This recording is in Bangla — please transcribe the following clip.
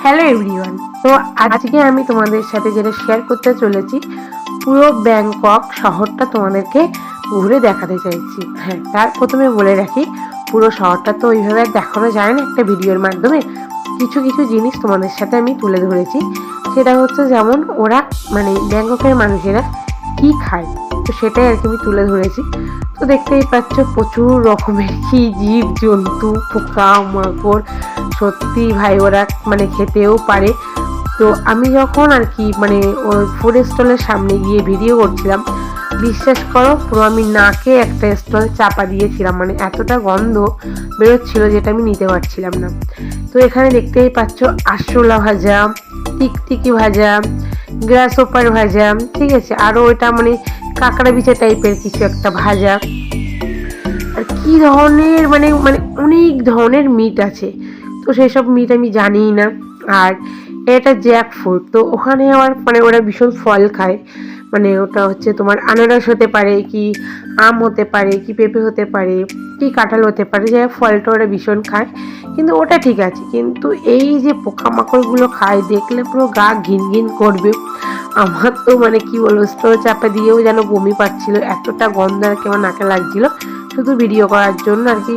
Hello everyone. তো আজকে আমি তোমাদের সাথে যেটা শেয়ার করতে চলেছি, পুরো ব্যাংকক শহরটা তোমাদেরকে ঘুরে দেখাতে চাইছি। হ্যাঁ, তার প্রথমে বলে রাখি, পুরো শহরটা তো ওইভাবে দেখানো যায় না একটা ভিডিওর মাধ্যমে। কিছু কিছু জিনিস তোমাদের সাথে আমি তুলে ধরেছি। সেটা হচ্ছে যেমন ওরা মানে ব্যাংককের মানুষেরা কি খায়, তো সেটাই আর কি আমি তুলে ধরেছি। তো দেখতেই পাচ্ছ প্রচুর রকমের কি জীব জন্তু, পোকা মাকড়। সত্যি ভাই ওরা মানে খেতেও পারে। তো আমি যখন আর কি মানে ওই ফুড স্টলের সামনে গিয়ে ভিডিও করছিলাম, বিশ্বাস করো পুরো আমি নাকে একটা স্টল চাপা দিয়েছিলাম, মানে এতটা গন্ধ বেরোচ্ছিল যেটা আমি নিতে পারছিলাম না। তো এখানে দেখতেই পাচ্ছ আরশোলা ভাজা, টিকটিকি ভাজা, গ্রাস ওপার ভাজা, ঠিক আছে, আরও ওইটা মানে কাঁকড়া বিছা টাইপের কিছু একটা ভাজা। আর কি ধরনের মানে মানে অনেক ধরনের মিট আছে, তো সেই সব মিট আমি জানিই না। আর এটা জ্যাক ফ্রুট, তো ওখানে আমার মানে ওরা ভীষণ ফল খায়। মানে ওটা হচ্ছে তোমার আনারস হতে পারে, কি আম হতে পারে, কি পেঁপে হতে পারে, কি কাঁঠাল হতে পারে, যে ফলটা ওরা ভীষণ খায়। কিন্তু ওটা ঠিক আছে, কিন্তু এই যে পোকামাকড়গুলো খায় দেখলে পুরো গা ঘিন ঘিন করবে। আমার তো মানে কি বলবো, স্টোর চাপা দিয়েও যেন বমি পাচ্ছিল, এতটা গন্ধ আর কি আমার নাকে লাগছিল। শুধু ভিডিও করার জন্য আর কি